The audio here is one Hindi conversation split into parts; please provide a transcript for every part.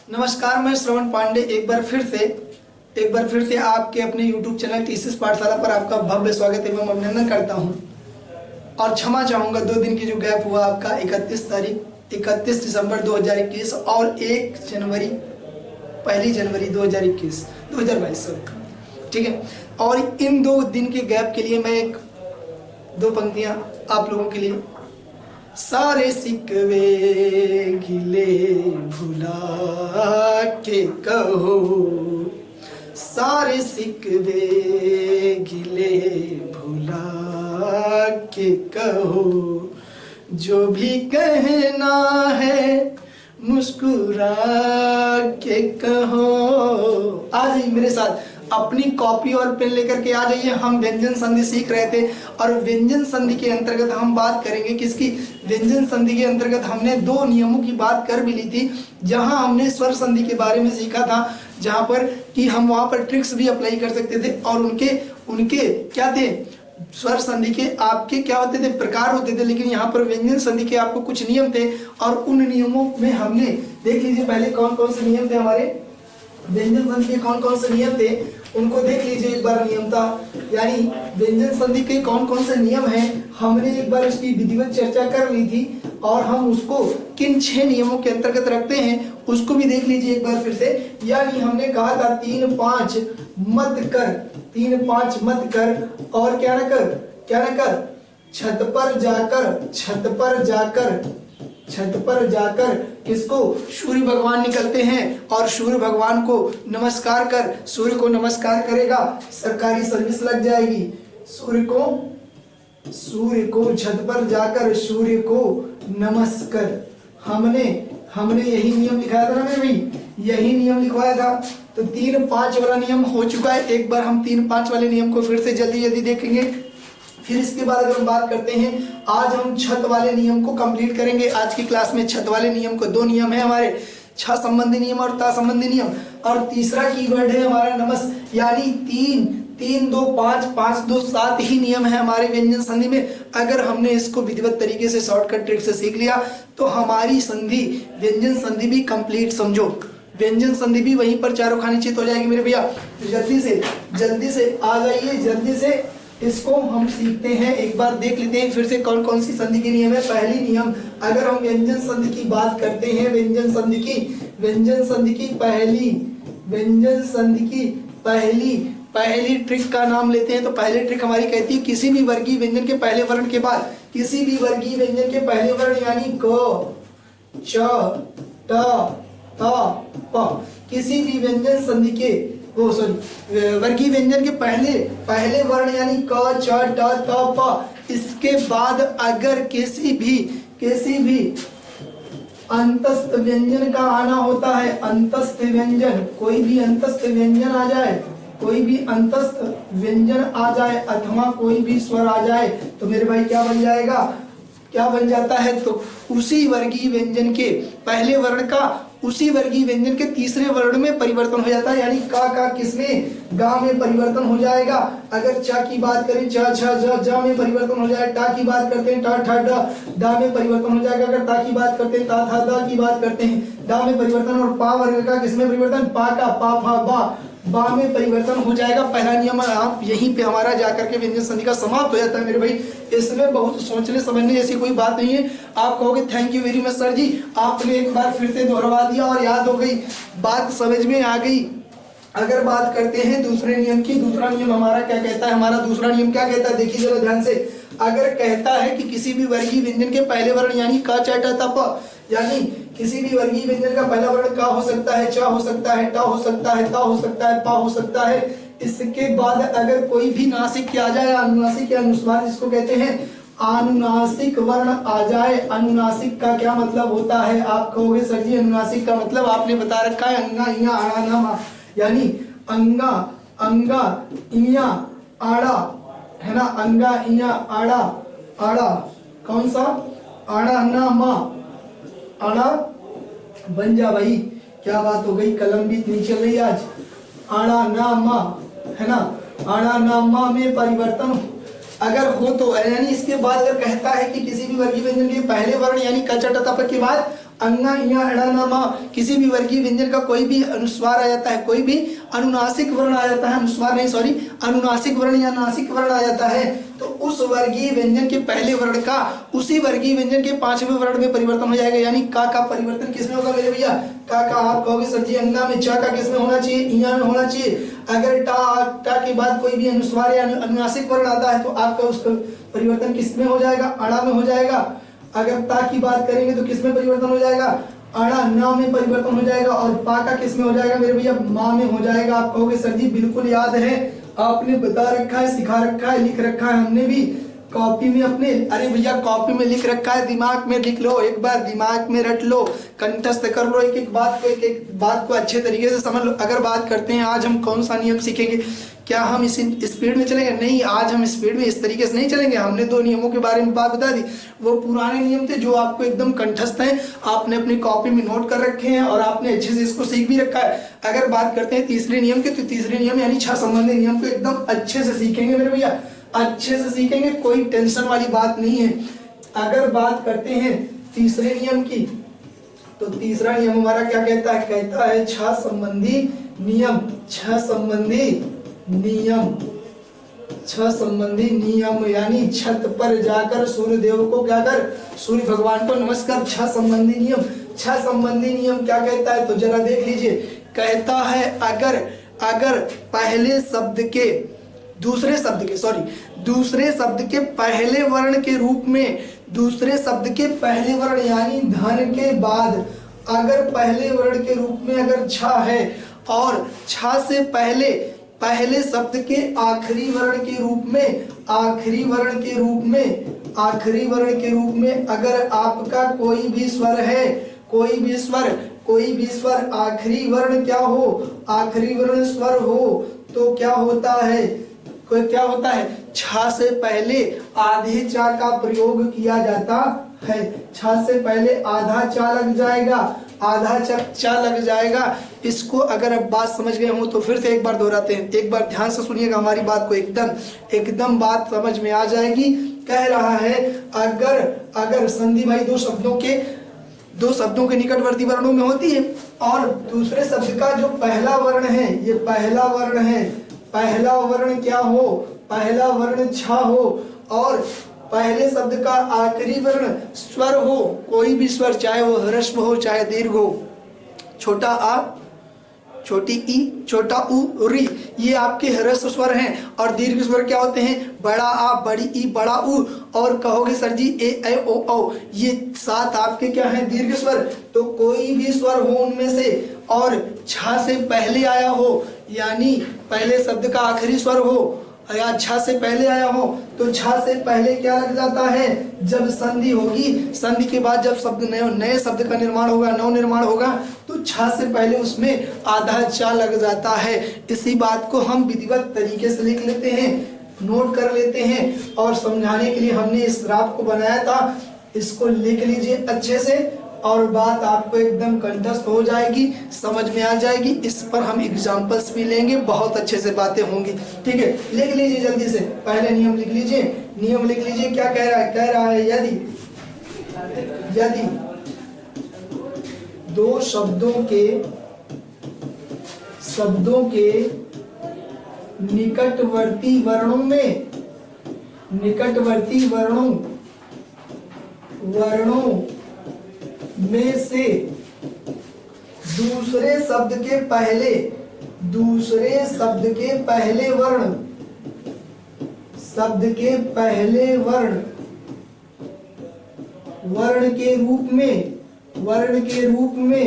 नमस्कार, मैं श्रवण पांडे एक बार फिर से आपके अपने YouTube चैनल टीसीएस पाठशाला पर आपका भव्य स्वागत एवं अभिनंदन करता हूं। और क्षमा चाहूँगा 2 दिन की जो गैप हुआ आपका 31 दिसंबर 2021 और 1 जनवरी 2022, ठीक है। और इन 2 दिन के गैप के लिए मैं 2 पंक्तियाँ आप लोगों के लिए। सारे सिकवे गिले भुला के कहो, सारे सिकवे गिले भुला के कहो, जो भी कहना है मुस्कुरा के कहो। आ जाइए मेरे साथ, अपनी कॉपी और पेन लेकर के आ जाइए। हम व्यंजन संधि सीख रहे थे और व्यंजन संधि के अंतर्गत हम बात करेंगे किसकी। व्यंजन संधि के अंतर्गत हमने 2 नियमों की बात कर भी ली थी, जहां हमने स्वर संधि के बारे में सीखा था, जहां पर कि हम वहां पर ट्रिक्स भी अप्लाई कर सकते थे और उनके क्या थे, स्वर संधि के आपके क्या होते थे, प्रकार होते थे। लेकिन यहाँ पर व्यंजन संधि के आपको कुछ नियम थे और उन नियमों में हमने देख लीजिए पहले कौन कौन से नियम थे हमारे व्यंजन संधि के, कौन कौन से नियम थे उनको देख लीजिए एक बार। नियम था यानी व्यंजन संधि के कौन कौन से नियम हैं, हमने एक बार उसकी विधिवत चर्चा कर ली थी और हम उसको किन 6 नियमों के अंतर्गत रखते हैं उसको भी देख लीजिए एक बार फिर से। यानी हमने कहा था 3-5 मत कर और क्या न कर छत पर जाकर किसको, सूर्य भगवान निकलते हैं और सूर्य भगवान को नमस्कार कर, सूर्य को नमस्कार करेगा, सरकारी सर्विस लग जाएगी। सूर्य को छत पर जाकर सूर्य को नमस्कार। हमने यही नियम लिखाया था ना मेरे भाई, यही नियम लिखवाया था। तो 3-5 वाला नियम हो चुका है। एक बार हम 3-5 वाले नियम को फिर से जल्दी देखेंगे। फिर इसके बाद अगर हम बात करते हैं, आज हम छत वाले नियम को कंप्लीट करेंगे। आज की क्लास में छत वाले नियम को 2 नियम है हमारे, छ संबंधी नियम और ता संबंधी नियम। और तीसरा कीवर्ड है हमारा नमस, यानी 3-2-5 5-2-7 ही नियम है हमारे व्यंजन संधि में। अगर हमने इसको विधिवत तरीके से शॉर्टकट ट्रिक से सीख लिया तो हमारी संधि व्यंजन संधि भी कंप्लीट समझो, व्यंजन संधि भी वहीं पर चारों खानी चित हो जाएगी मेरे भैया। जल्दी से आ जाइए, जल्दी से इसको हम सीखते हैं। एक बार देख लेते हैं फिर से कौन कौन सी संधि के नियम है। पहली नियम, अगर हम व्यंजन संधि की बात करते हैं, व्यंजन संधि की पहली ट्रिक का नाम लेते हैं। तो पहली ट्रिक हमारी कहती है किसी भी वर्गीय व्यंजन के पहले वर्ण के बाद, किसी भी वर्गीय व्यंजन के पहले वर्ण यानी क, च, ट, थ, प, किसी भी व्यंजन संधि के वर्गीय व्यंजन के पहले वर्ण यानी क, च, ट, थ, प, इसके बाद अगर किसी भी अंतस्थ व्यंजन का आना होता है, अंतस्थ व्यंजन, कोई भी अंतस्थ व्यंजन आ जाए अथवा कोई भी स्वर आ जाए तो मेरे भाई क्या बन जाता है, तो उसी वर्गीय व्यंजन के पहले वर्ण का उसी वर्गीय व्यंजन के तीसरे वर्ण में परिवर्तन हो जाता है। यानी का किसमें, गा में परिवर्तन हो जाएगा। अगर चा की बात करें च, छ, ज, जा में परिवर्तन हो जाएगा। टा की बात करते हैं टा, ठ, ड, डा में परिवर्तन हो जाएगा। अगर ता की बात करते हैं ता, था, दा की बात करते हैं डा में परिवर्तन। और पा वर्ग का किसमें परिवर्तन, पा का पा, फा, बा में परिवर्तन हो जाएगा। पहला नियम आप यहीं पे हमारा जाकर के व्यंजन संधि का समाप्त हो जाता है मेरे भाई। इसमें बहुत सोचने समझने जैसी कोई बात नहीं है। आप कहोगे thank you very much sir ji, आपने एक बार फिर से दोहरा दिया और याद हो गई, बात समझ में आ गई। अगर बात करते हैं दूसरे नियम की, दूसरा नियम हमारा क्या कहता है, हमारा दूसरा नियम क्या कहता है, देखिए जरा ध्यान से। अगर कहता है कि किसी भी वर्गीय व्यंजन के पहले वर्ण यानी क, च, ट, त, प, यानी किसी भी वर्गीय व्यंजन का पहला वर्ण का हो सकता है, च हो सकता है, ट हो सकता है, ता हो सकता है, पा हो सकता है। इसके बाद अगर कोई भी नासिक आ जाए, अनुनासिक या अनुस्वार जिसको कहते हैं, अनुनासिक वर्ण आ जाए। अनुनासिक का क्या मतलब होता है, आप कहोगे सर जी अनुनासिक का मतलब आपने बता रखा है अंगा, इया, आड़ा, नामा, यानी अंगा, इया, आड़ा, है ना, अंगा, इया, आड़ा, कौन सा, आड़ा, ना, मा, आड़ा बन जा भाई। क्या बात हो गई, कलम भी इतनी चल रही आज। आड़ा ना मा, है ना, आड़ा ना मा में परिवर्तन अगर हो तो, यानी इसके बाद अगर कहता है कि किसी भी वर्गीय व्यंजन के पहले वर्ण यानी क, च, ट, त, प के बाद अंगा या अणा ना मा, किसी भी वर्गीय व्यंजन का कोई भी अनुस्वार आ जाता है, कोई भी अनुनासिक वर्ण आ जाता है, अनुस्वार नहीं सॉरी, अनुनासिक वर्ण या नासिक वर्ण आ जाता है, तो उस वर्गीय व्यंजन के पहले वर्ण का उसी वर्गीय व्यंजन के पांचवें वर्ण में परिवर्तन हो जाएगा। यानी का परिवर्तन किसमें होगा मेरे भैया? का आप कहोगे सर जी अंगा में, चा का किसमें होना चाहिए? इया में होना चाहिए। अगर टा के बाद कोई भी अनुस्वार या अनुनासिक वर्ण आता है तो आपका उसका परिवर्तन किसमें हो जाएगा? अणा में हो जाएगा। अगर ता की बात करेंगे तो किसमें परिवर्तन हो जाएगा? अणा ना में परिवर्तन हो जाएगा। और पा का किसमें हो जाएगा मेरे भैया? मा में हो जाएगा। आप कहोगे सर जी बिल्कुल याद है, आपने बता रखा है, सिखा रखा है, लिख रखा है हमने भी कॉपी में अपने। अरे भैया कॉपी में लिख रखा है, दिमाग में लिख लो, एक बार दिमाग में रट लो, कंठस्थ कर लो, एक एक बात को अच्छे तरीके से समझ लो। अगर बात करते हैं आज हम कौन सा नियम सीखेंगे, क्या हम इस स्पीड में चलेंगे? नहीं, आज हम स्पीड में इस तरीके से नहीं चलेंगे। हमने 2 नियमों के बारे में बात बता दी, वो पुराने नियम थे जो आपको एकदम कंठस्थ हैं, आपने अपनी कॉपी में नोट कर रखे हैं और आपने अच्छे से इसको सीख भी रखा है। अगर बात करते हैं तीसरे नियम की, तो तीसरे नियम यानी छह संबंधी नियम को एकदम अच्छे से सीखेंगे मेरे भैया, अच्छे से सीखेंगे, कोई टेंशन वाली बात नहीं है। अगर बात करते हैं तीसरे नियम की, तो तीसरा नियम हमारा क्या कहता है? कहता है छह संबंधी नियम। छह संबंधी नियम, छह संबंधी नियम यानी छत पर जाकर सूर्य देव को क्या कर? सूर्य भगवान को नमस्कार। छह संबंधी नियम, छह संबंधी नियम क्या कहता है? तो जरा देख लीजिए, कहता है अगर पहले शब्द के दूसरे शब्द के पहले वर्ण के रूप में, दूसरे शब्द के पहले वर्ण यानी धन के बाद अगर पहले वर्ण के रूप में अगर छा है और छा से पहले शब्द के आखिरी वर्ण के रूप में, आखिरी वर्ण के रूप में अगर आपका कोई भी स्वर है, कोई भी स्वर आखिरी वर्ण क्या हो? आखिरी वर्ण स्वर हो, तो क्या होता है? छा से पहले आधे चा का प्रयोग किया जाता है। छा से पहले आधा चा लग जाएगा, आधा चा लग जाएगा। इसको अगर अब बात समझ गए हो तो फिर से एक बार दोहराते हैं, एक बार ध्यान से सुनिएगा हमारी बात को, एकदम बात समझ में आ जाएगी। कह रहा है अगर संधि भाई दो शब्दों के निकटवर्ती वर्णों में होती है और दूसरे शब्द का जो पहला वर्ण है, ये पहला वर्ण है, पहला वर्ण क्या हो? पहला वर्ण छा हो और पहले शब्द का आखिरी वर्ण स्वर हो, कोई भी स्वर, चाहे वो ह्रस्व हो चाहे दीर्घ हो, छोटा आ, छोटी ई, छोटा उ, री, ये आपके ह्रस्व स्वर हैं। और दीर्घ स्वर क्या होते हैं? बड़ा आ, बड़ी ई, बड़ा उ। और कहोगे सर जी ए ऐ ओ औ, ये 7 आपके क्या हैं? दीर्घ स्वर। तो कोई भी स्वर हो उनमें से और छा से पहले आया हो, यानी पहले शब्द का आखिरी स्वर हो या छा से पहले आया हो, तो छा से पहले क्या लग जाता है? जब संधि होगी, संधि के बाद जब शब्द नए शब्द का निर्माण होगा, नव निर्माण होगा, तो छा से पहले उसमें आधा चा लग जाता है। इसी बात को हम विधिवत तरीके से लिख लेते हैं, नोट कर लेते हैं और समझाने के लिए हमने इस ग्राफ को बनाया था। इसको लिख लीजिए अच्छे से और बात आपको एकदम कंठस्थ हो जाएगी, समझ में आ जाएगी। इस पर हम एग्जाम्पल्स भी लेंगे, बहुत अच्छे से बातें होंगी। ठीक है, लिख लीजिए जल्दी से, पहले नियम लिख लीजिए। नियम लिख लीजिए, क्या कह रहा है? कह रहा है यदि दो शब्दों के निकटवर्ती वर्णों में से दूसरे शब्द के पहले वर्ण के रूप में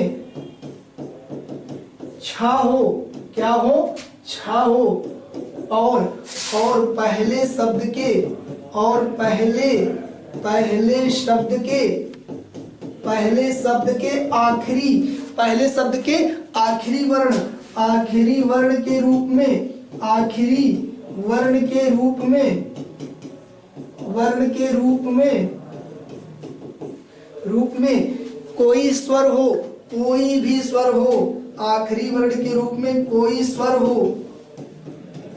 छा हो, क्या हो? छा हो और पहले शब्द के आखिरी वर्ण के रूप में कोई स्वर हो, कोई भी स्वर हो, आखिरी वर्ण के रूप में कोई स्वर हो,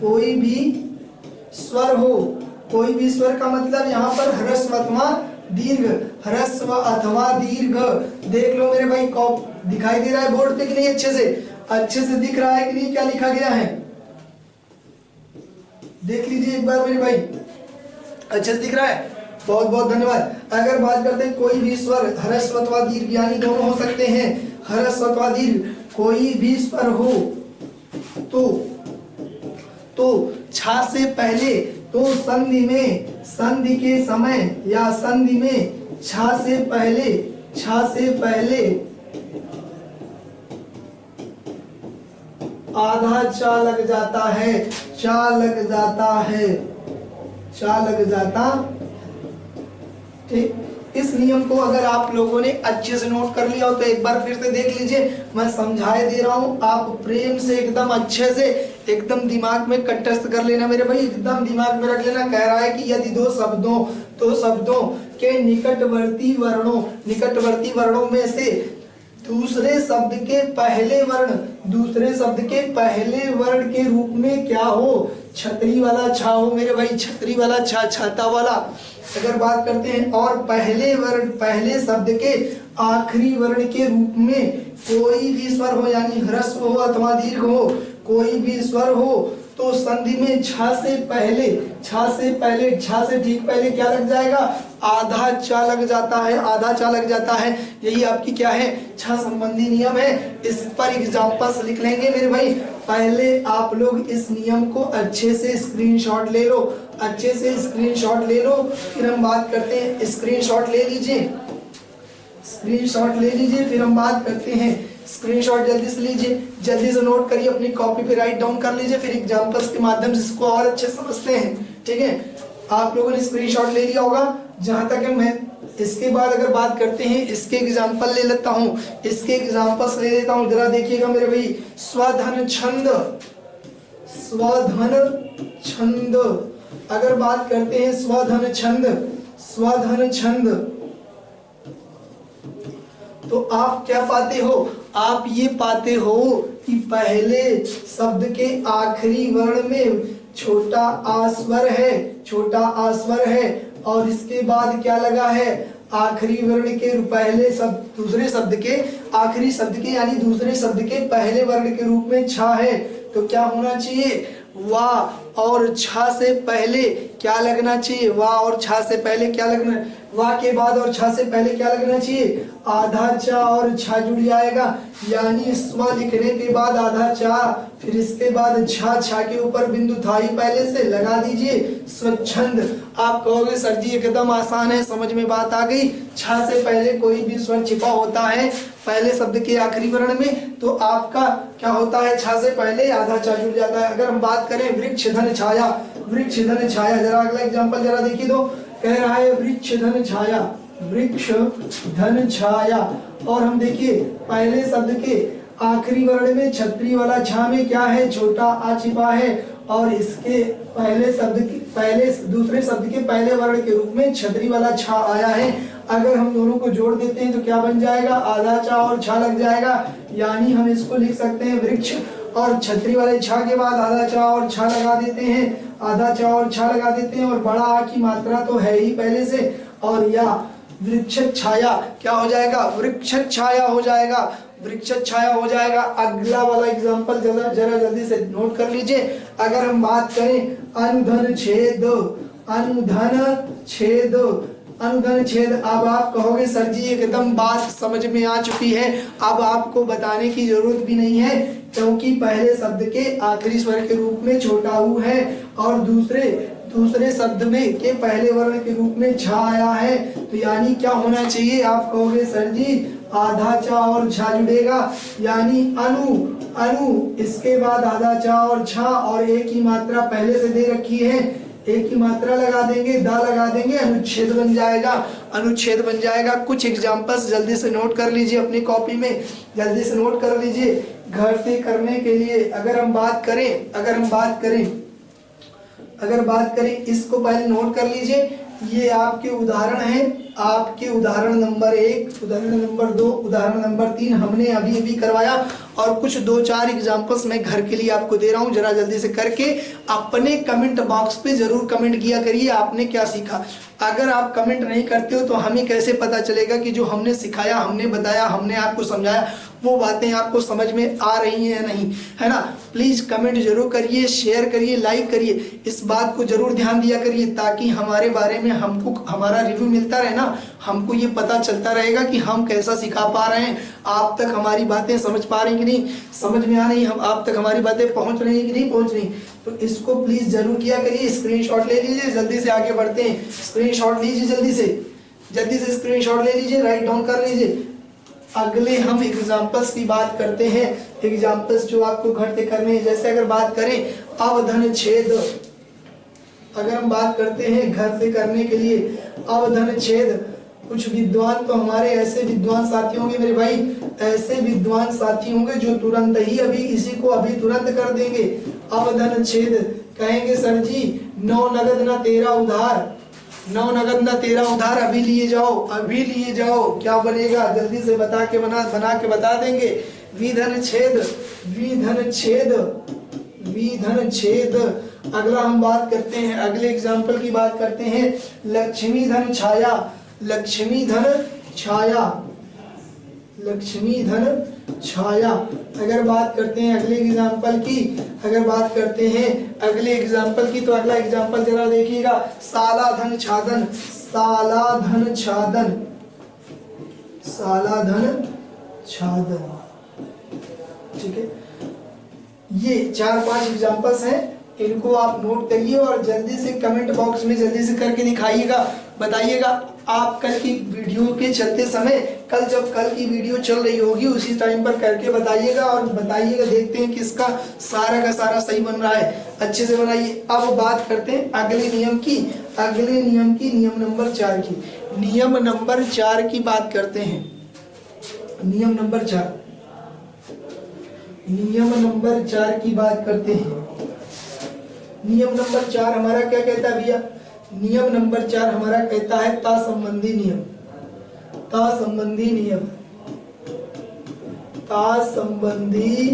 कोई भी स्वर का मतलब यहाँ पर ह्रस्व अथवा दीर्घ, ह्रस्व अथवा दीर्घ। देख लो मेरे भाई, कॉप दिखाई दे रहा है बोर्ड पे कि नहीं? अच्छे से दिख रहा है कि नहीं? क्या लिखा गया है देख लीजिए एक बार मेरे भाई, अच्छे से दिख रहा है? बहुत बहुत धन्यवाद। अगर बात करते हैं कोई भी स्वर ह्रस्व अथवा दीर्घ यानी दोनों हो सकते हैं, ह्रस्व अथवा दीर्घ, कोई भी स्वर हो तो छा से पहले, तो संधि के समय या संधि में छा से पहले आधा चा लग जाता है, चा लग जाता। ठीक, इस नियम को अगर आप लोगों ने अच्छे से नोट कर लिया हो तो एक बार फिर से देख लीजिए, मैं समझाए दे रहा हूं, आप प्रेम से एकदम अच्छे से एकदम दिमाग में कंठस्थ कर लेना मेरे भाई, एकदम दिमाग में रख लेना। कह रहा है कि यदि दो शब्दों के निकटवर्ती वर्णों में से दूसरे शब्द के पहले वर्ण के रूप में क्या हो? छतरी वाला छा हो मेरे भाई, छतरी वाला छा, छाता वाला। अगर बात करते हैं और पहले शब्द के आखिरी वर्ण के रूप में कोई भी स्वर हो यानी ह्रस्व हो अथवा दीर्घ हो, कोई भी स्वर हो तो संधि में छा से ठीक पहले क्या लग जाएगा? आधा चा लग जाता है। यही आपकी क्या है? छा संबंधी नियम है। इस पर एग्जांपल्स लिख लेंगे मेरे भाई। पहले आप लोग इस नियम को अच्छे से स्क्रीनशॉट ले लो, फिर हम बात करते हैं। स्क्रीनशॉट ले लीजिए, फिर हम बात करते हैं। स्क्रीनशॉट जल्दी से लीजिए, जल्दी से नोट करिए, अपनी कॉपी पे राइट डाउन कर लीजिए, फिर एग्जांपल्स के माध्यम से इसको और अच्छे समझते हैं। ठीक है, आप लोगों ने स्क्रीनशॉट ले लिया होगा। जहां तक है मैं इसके बाद अगर बात करते हैं, इसके एग्जांपल ले लेता हूं, जरा देखिएगा मेरे भाई। स्वधन छंद, अगर बात करते हैं स्वधन छंद तो आप क्या पाते हो? आप ये पाते हो कि पहले शब्द के आखिरी वर्ण में छोटा आ स्वर है और इसके बाद क्या लगा है? आखिरी वर्ण के दूसरे शब्द के आखिरी शब्द के यानी दूसरे शब्द के पहले वर्ण के रूप में छा है। तो क्या होना चाहिए? वाह और छा से पहले क्या लगना चाहिए? वाह और छा से पहले क्या लगना? वाह के बाद और छा से पहले क्या लगना चाहिए? आधा चा और छा जुड़ जाएगा, यानी स्व लिखने के बाद आधा चा, फिर इसके बाद छा के ऊपर बिंदु थाई पहले से लगा दीजिए, स्वच्छंद। आप कहोगे सर जी एकदम आसान है, समझ में बात आ गई। छा से पहले कोई भी स्वर छिपा होता है पहले शब्द के आखिरी वर्ण में तो आपका क्या होता है? छा से पहले आधा चा जुड़ जाता है। अगर हम बात करें वृक्ष धन छाया, जरा अगला एग्जांपल जरा देखिए तो कह रहा है वृक्ष धन छाया और हम देखिए पहले शब्द के आखिरी वर्ण में छतरी वाला छा में क्या है? छोटा आ छिपा है और इसके दूसरे शब्द के पहले वर्ण के रूप में छतरी वाला छा आया है। अगर हम दोनों को जोड़ देते हैं तो क्या बन जाएगा? आधा चा और छा लग जाएगा, यानी हम इसको लिख सकते हैं वृक्ष और छतरी वाले छा के बाद आधा चा और छा लगा देते हैं, और बड़ा आ की मात्रा तो है ही पहले से, और या वृक्ष छाया क्या हो जाएगा? वृक्ष छाया हो जाएगा। अगला वाला एग्जांपल जरा जल्दी से नोट कर लीजिए। अगर हम बात करें अनुधन छेद, अब आप कहोगे सर जी एकदम बात समझ में आ चुकी है, अब आपको बताने की जरूरत भी नहीं है, क्योंकि पहले शब्द के आखिरी स्वर के रूप में छोटा ऊ है और दूसरे शब्द में के पहले वर्ण के रूप में छा आया है, तो यानी क्या होना चाहिए? आप कहोगे सर जी आधा चा और छा जुड़ेगा, यानी अनु, इसके बाद आधा चा और छा और एक ही मात्रा पहले से दे रखी है, एक ही मात्रा लगा देंगे, दा लगा देंगे, अनुच्छेद बन जाएगा। कुछ एग्जांपल्स जल्दी से नोट कर लीजिए अपनी कॉपी में, जल्दी से नोट कर लीजिए घर से करने के लिए। अगर हम बात करें इसको पहले नोट कर लीजिए। ये आपके उदाहरण हैं, आपके उदाहरण नंबर 1, उदाहरण नंबर 2, उदाहरण नंबर 3 हमने अभी अभी करवाया, और कुछ 2-4 एग्जाम्पल्स मैं घर के लिए आपको दे रहा हूँ। जरा जल्दी से करके अपने कमेंट बॉक्स पे जरूर कमेंट किया करिए आपने क्या सीखा। अगर आप कमेंट नहीं करते हो तो हमें कैसे पता चलेगा कि जो हमने सिखाया, हमने बताया, हमने आपको समझाया, वो बातें आपको समझ में आ रही हैं या नहीं, है ना। प्लीज़ कमेंट जरूर करिए, शेयर करिए, लाइक करिए, इस बात को जरूर ध्यान दिया करिए, ताकि हमारे बारे में हमको हमारा रिव्यू मिलता रहे ना, हमको ये पता चलता रहेगा कि हम कैसा सिखा पा रहे हैं, आप तक हमारी बातें समझ पा रहे हैं कि नहीं, समझ में आ रही, हम आप तक हमारी बातें पहुंच रही हैं कि नहीं पहुंच रही। तो इसको प्लीज़ जरूर किया करिए। स्क्रीनशॉट ले लीजिए, जल्दी से आगे बढ़ते हैं। स्क्रीनशॉट लीजिए, जल्दी से स्क्रीनशॉट ले लीजिए, राइट डाउन कर लीजिए। अगले हम एग्जाम्पल्स की बात करते हैं, एग्जाम्पल्स जो आपको घर से करने हैं। जैसे अगर बात करें अवधन छेद, अगर हम बात करते हैं घर से करने के लिए अवधन छेद, कुछ विद्वान तो हमारे ऐसे विद्वान साथी होंगे मेरे भाई, ऐसे विद्वान साथी होंगे जो तुरंत ही अभी इसी को अभी तुरंत कर देंगे। अवधन छेद कहेंगे सर जी 9 नगद ना 13 उधार, 9 नगद ना 13 उधार, अभी लिए जाओ, अभी लिए जाओ, क्या बनेगा जल्दी से बना के बता देंगे। विधन छेद, विधन छेद, विधन छेद। अगला हम बात करते हैं, अगले एग्जाम्पल की बात करते हैं, लक्ष्मी धन छाया, लक्ष्मी धन छाया, लक्ष्मी धन छाया। अगर बात करते हैं अगले एग्जाम्पल की, अगर बात करते हैं अगले एग्जाम्पल की, तो अगला एग्जाम्पल जरा देखिएगा, साला धन छादन, साला धन छादन, साला धन छादन। ठीक है, ये 4-5 एग्जाम्पल्स हैं, इनको आप नोट करिए और जल्दी से कमेंट बॉक्स में जल्दी से करके दिखाइएगा, बताइएगा। आप कल की वीडियो के चलते समय, जब कल की वीडियो चल रही होगी उसी टाइम पर करके बताइएगा, और बताइएगा, देखते हैं कि इसका सारा का सारा सही बन रहा है, अच्छे से बनाइए। अब बात करते हैं अगले नियम की, अगले नियम की, नियम नंबर 4 की, नियम नंबर 4 की बात करते हैं। नियम नंबर 4, नियम नंबर 4 की बात करते हैं। नियम नंबर 4 हमारा क्या कहता है भैया? नियम नंबर 4 हमारा कहता है ता संबंधी नियम, ता संबंधी नियम, ता संबंधी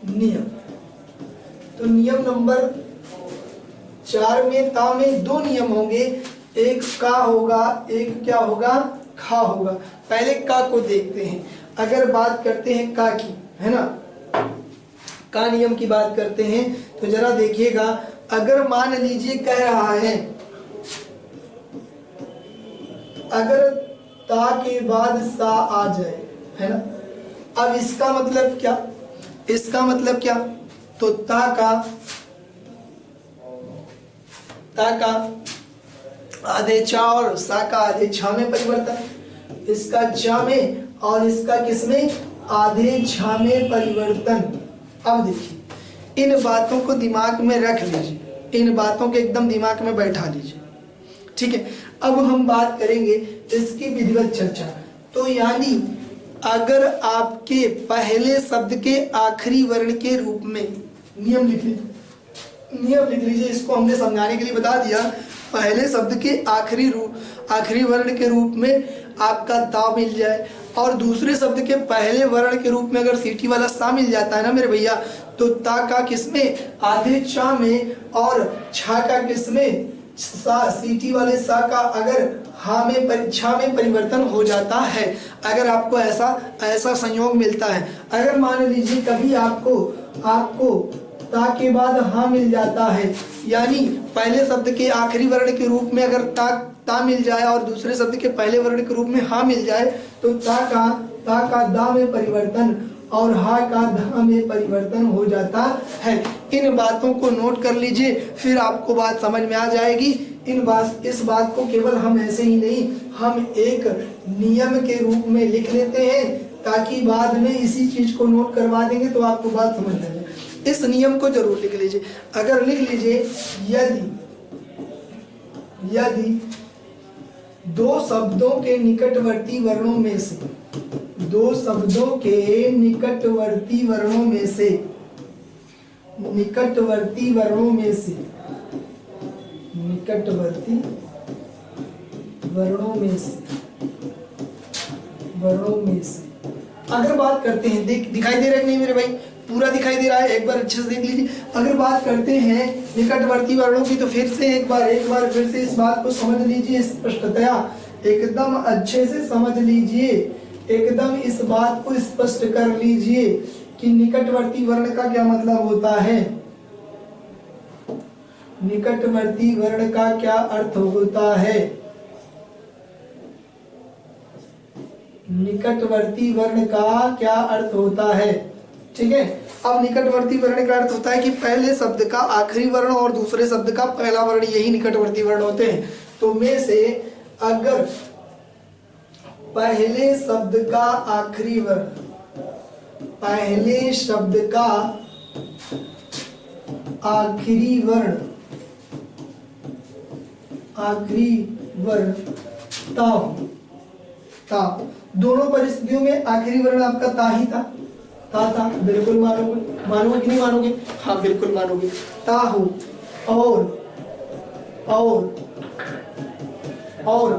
नियम। तो नियम नंबर 4 में ता में 2 नियम होंगे, एक का होगा, एक क्या होगा, खा होगा। पहले का को देखते हैं। अगर बात करते हैं का की, है ना, का नियम की बात करते हैं, तो जरा देखिएगा, अगर मान लीजिए कह रहा है, अगर ता के बाद सा आ जाए, है ना, अब इसका मतलब क्या, इसका मतलब क्या, तो ता का आधे चा और सा का आधे छा में परिवर्तन, इसका चा में और इसका किसमें, आधे छा में परिवर्तन। अब देखिए, इन बातों को दिमाग में रख लीजिए, इन बातों को एकदम दिमाग में बैठा लीजिए, ठीक है। अब हम बात करेंगे इसकी विधिवत चर्चा। तो यानी अगर आपके पहले शब्द के आखिरी वर्ण के रूप में, नियम लिख लीजिए, नियम लिख लीजिए, इसको हमने समझाने के लिए बता दिया। पहले शब्द के आखिरी वर्ण के रूप में आपका ता मिल जाए, और दूसरे शब्द के पहले वर्ण के रूप में अगर सीटी वाला सा मिल जाता है ना मेरे भैया, तो ता का किसमें, आधे चा में, और छा का किसमें, सा, सीटी वाले सा का अगर हा में छा में परिवर्तन हो जाता है। अगर आपको ऐसा संयोग मिलता है, अगर मान लीजिए कभी आपको ता के बाद हा मिल जाता है, यानी पहले शब्द के आखिरी वर्ण के रूप में अगर ता मिल जाए और दूसरे शब्द के पहले वर्ण के रूप में हा मिल जाए, तो ता का दा में परिवर्तन और हा का धा में परिवर्तन हो जाता है। इन बातों को नोट कर लीजिए, फिर आपको बात समझ में आ जाएगी। इस बात को केवल हम ऐसे ही नहीं, हम एक नियम के रूप में लिख लेते हैं, ताकि बाद में इसी चीज को नोट करवा देंगे तो आपको बात समझ में आ जाए। इस नियम को जरूर लिख लीजिए। अगर लिख लीजिए, यदि 2 शब्दों के निकटवर्ती वर्णों में से, 2 शब्दों के निकटवर्ती वर्णों में से, निकटवर्ती वर्णों में से, निकटवर्ती वर्णों में से, वर्णों में से। अगर बात करते हैं, दिखाई दे रहा है कि नहीं मेरे भाई, पूरा दिखाई दे रहा है, एक बार अच्छे से देख लीजिए। अगर बात करते हैं निकटवर्ती वर्णों की, तो फिर से एक बार फिर से इस बात को समझ लीजिए स्पष्टतया, एकदम अच्छे से समझ लीजिए, एकदम इस बात को स्पष्ट कर लीजिए कि निकटवर्ती वर्ण का क्या मतलब होता है, निकटवर्ती वर्ण का क्या अर्थ होता है, निकटवर्ती वर्ण का क्या अर्थ होता है। ठीक है, अब निकटवर्ती वर्ण का अर्थ होता है कि पहले शब्द का आखिरी वर्ण और दूसरे शब्द का पहला वर्ण, यही निकटवर्ती वर्ण होते हैं। तो में से अगर पहले शब्द का आखिरी वर्ण, पहले शब्द का आखिरी वर्ण, आखिरी वर्ण ता, दोनों परिस्थितियों में आखिरी वर्ण आपका ता ही था, था, बिल्कुल मानोगे कि नहीं मानोगे? हाँ बिल्कुल मानोगे। ता हो और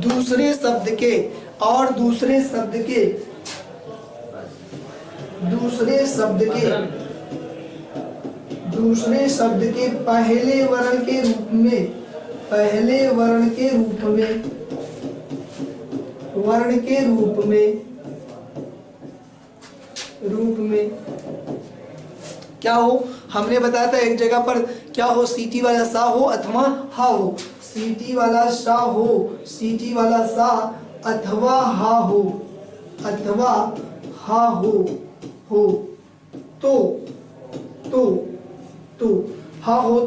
दूसरे शब्द के, और दूसरे शब्द के पहले वर्ण के रूप में, पहले वर्ण के रूप में क्या हो, हमने बताया था एक जगह पर क्या हो, सीटी वाला सा हो अथवा हा हो, सीटी वाला सा हो, सीटी वाला सा अथवा हा हो, अथवा हा हो तो हा हो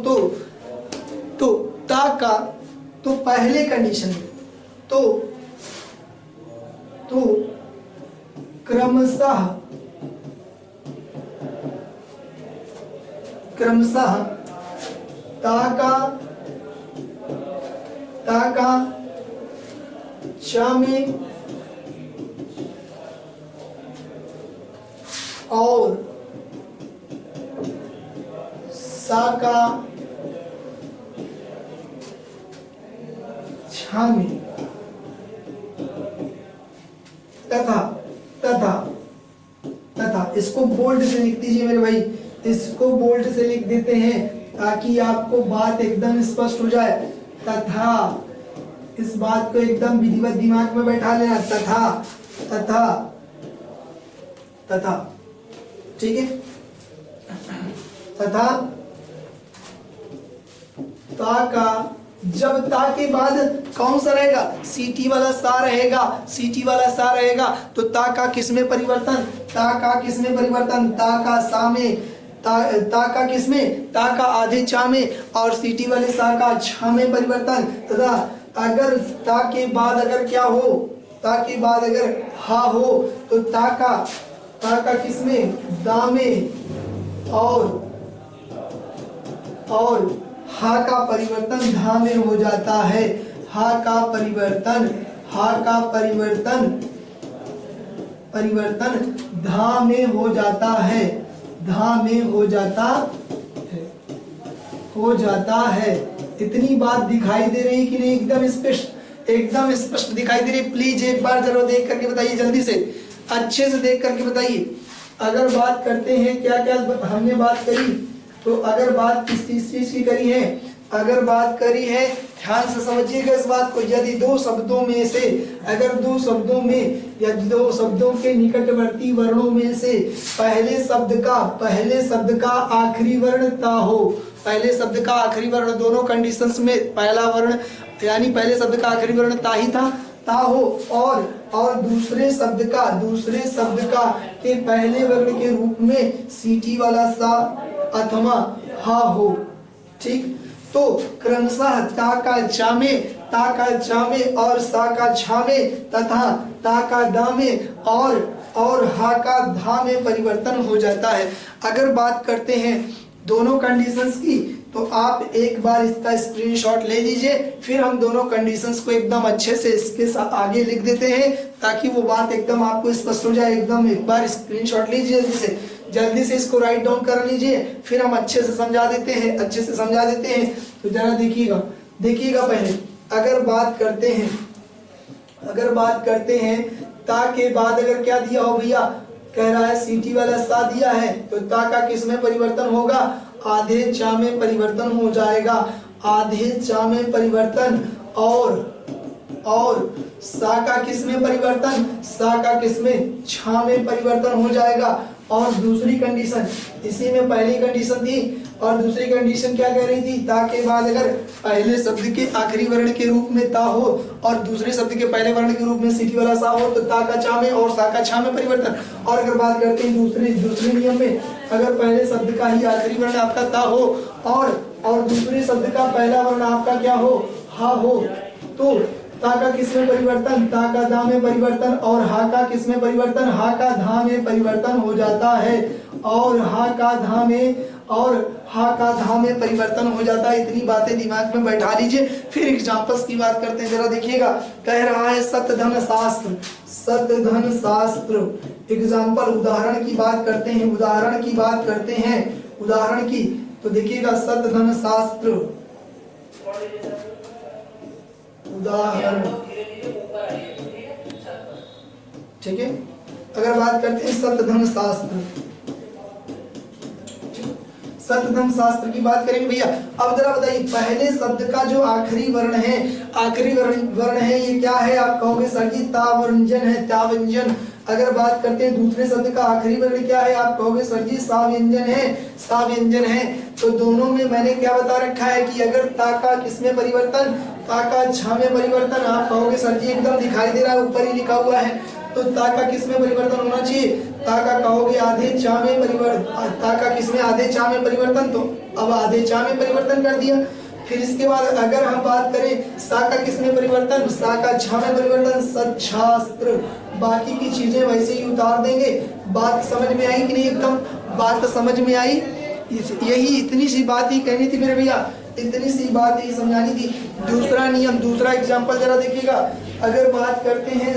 तो ता का, तो पहले कंडीशन में तो क्रमशः ता का चा में और सा का छा में, तथा इसको बोल्ड से लिख दीजिए मेरे भाई, इसको बोल्ड से लिख देते हैं ताकि आपको बात एकदम स्पष्ट हो जाए। तथा, इस बात को एकदम विधिवत दिमाग में बैठा लेना, तथा ठीक है, तथा ता का, जब ता के बाद कौन सा रहेगा, सीटी वाला सा रहेगा, सीटी वाला सा रहेगा, तो ता का किसमें परिवर्तन, ता का किसमें परिवर्तन, ता का सा में, ता का किसमें, ता का आधे चा में, और सीटी वाले सा का छा में परिवर्तन। तथा अगर ता के बाद अगर क्या हो, ता के बाद अगर हा हो, तो ता का किसमें, दा में, और हा का परिवर्तन धा में हो जाता है, हा का परिवर्तन धा में हो जाता है, धा में हो जाता है। इतनी बात दिखाई दे रही कि नहीं, एकदम स्पष्ट दिखाई दे रही। प्लीज एक बार जरूर देख करके बताइए, जल्दी से अच्छे से देख करके बताइए। अगर बात करते हैं क्या क्या हमने बात करी, तो अगर बात किस चीज की करी है, अगर बात करी है, ध्यान से समझिएगा इस बात को, यदि दो शब्दों में से, अगर दो शब्दों में या दो शब्दों के निकटवर्ती वर्णों में से पहले शब्द का आखिरी वर्ण ता हो, पहले शब्द का आखिरी वर्ण, दोनों कंडीशंस में पहला वर्ण यानी पहले शब्द का आखिरी वर्ण ता ही था, ता हो, और दूसरे शब्द का के पहले वर्ण के रूप में सीटी वाला सा अथवा हा हो। ठीक, तो क्रमशः ता का चा में और सा का छा में तथा ता का दा में और हा का धा में परिवर्तन हो जाता है। अगर बात करते हैं दोनों कंडीशंस की, तो आप एक बार इसका स्क्रीनशॉट ले लीजिए, फिर हम दोनों कंडीशंस को एकदम अच्छे से इसके साथ आगे लिख देते हैं ताकि वो बात एकदम आपको स्पष्ट हो जाए। एकदम एक बार स्क्रीनशॉट लीजिए, जल्दी से इसको राइट डाउन कर लीजिए, फिर हम अच्छे से समझा देते हैं। तो जरा देखिएगा पहले अगर बात करते हैं ता के बाद अगर क्या दिया हो भैया, कह रहा है सीटी वाला सा दिया है, तो ता का किस में परिवर्तन होगा, आधे चा में परिवर्तन हो जाएगा, आधे चा में परिवर्तन। और सा का किस में परिवर्तन, सा का किस में, छा में परिवर्तन हो जाएगा। और दूसरी कंडीशन, इसी में पहली कंडीशन थी और दूसरी कंडीशन क्या कह रही थी, ता के बाद अगर पहले शब्द के आखिरी वर्ण के रूप में ता हो और दूसरे शब्द के पहले वर्ण के रूप में सीटी वाला सा हो तो ता का चा में और सा का छा में परिवर्तन। और अगर बात करते हैं दूसरे नियम में, अगर पहले शब्द का ही आखिरी वर्ण आपका ता हो और दूसरे शब्द का पहला वर्ण आपका क्या हो, हा हो, तो ता का किस में परिवर्तन, ता का धा में परिवर्तन। और हा का किस में परिवर्तन, हा का धा में परिवर्तन हो जाता है। और हा का धा में परिवर्तन हो जाता है। इतनी बातें दिमाग में बैठा लीजिए। फिर एग्जाम्पल्स की बात करते हैं, जरा देखिएगा। कह रहा है सतधन शास्त्र। एग्जाम्पल, उदाहरण की बात करते हैं, उदाहरण की। तो देखिएगा सतधन शास्त्र, उदाहरण, ठीक है। अगर बात करते हैं सतधन शास्त्र की बात करेंगे भैया। अब जरा बताइए, पहले शब्द का जो आखिरी वर्ण है ये क्या है, आप कहोगे सर जी ता व्यंजन है, ता व्यंजन। अगर बात करते हैं दूसरे शब्द का आखिरी वर्ण क्या है, आप कहोगे सर जी सा व्यंजन है। तो दोनों में मैंने क्या बता रखा है कि अगर ता का किसमें परिवर्तन, ता का छा में परिवर्तन। आप कहोगे सर जी एकदम दिखाई दे रहा है, ऊपर ही लिखा हुआ है, तो ता का किसमें परिवर्तन होना चाहिए, ता का कहोगे आधे चा में परिवर्तन, ता का किसमें, आधे चा में परिवर्तन। तो अब आधे चा में परिवर्तन कर दिया। फिर इसके बाद अगर हम बात करें सा का किसमें परिवर्तन, सा का छा में परिवर्तन, सच्छास्त्र। बाकी की चीजें वैसे ही उतार देंगे। बात समझ में आई कि नहीं, एकदम बात समझ में आई। यही इतनी सी बात ही कहनी थी मेरे भैया, इतनी सी बात ही समझानी थी। दूसरा नियम, दूसरा एग्जाम्पल जरा देखिएगा। अगर बात करते हैं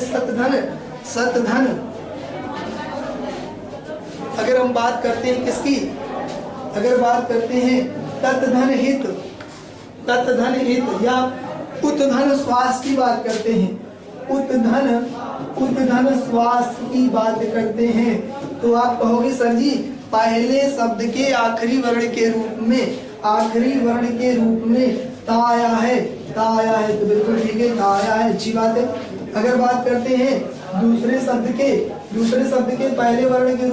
सतधन, अगर हम बात करते हैं किसकी, अगर बात करते हैं ततधन हित या उत्धन श्वास की बात करते हैं, उत्धन श्वास की बात करते हैं, तो आप कहोगे सर जी पहले शब्द के आखिरी वर्ण के रूप में ता आया है, तो बिल्कुल ठीक है, ता आया है, अच्छी बात है। अगर बात करते हैं दूसरे शब्द के पहले वर्ण के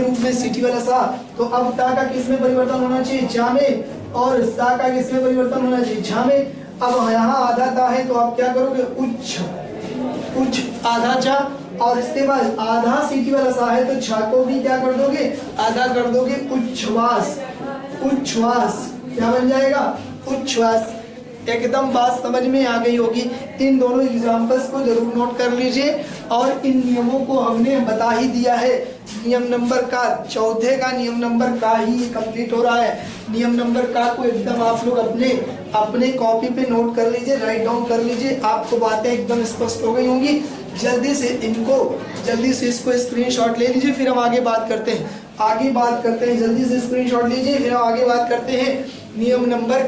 रूप में सीटी वाला सा, तो अब ता का किसमें परिवर्तन होना चाहिए, चा में, और सा का किसमें परिवर्तन होना चाहिए, छा में। अब यहाँ आधा ता है तो आप क्या करोगे, उच्च आधा चा, और इसके बाद आधा सीटी वाला सा है तो छा को भी क्या कर दोगे, आधा कर दोगे, उच्छ्वास। क्या बन जाएगा, उच्छ्वास। एकदम बात समझ में आ गई होगी। इन दोनों एग्जाम्पल्स को जरूर नोट कर लीजिए। और इन नियमों को हमने बता ही दिया है। नियम नंबर का, चौथे का नियम नंबर का ही कंप्लीट हो रहा है। नियम नंबर का को एकदम आप लोग अपने कॉपी पे नोट कर लीजिए, राइट डाउन कर लीजिए। आपको बातें एकदम स्पष्ट हो गई होंगी। जल्दी से इसको स्क्रीनशॉट ले लीजिए, फिर हम आगे बात करते हैं। जल्दी से स्क्रीनशॉट लीजिए, फिर हम आगे बात करते हैं। नियम नंबर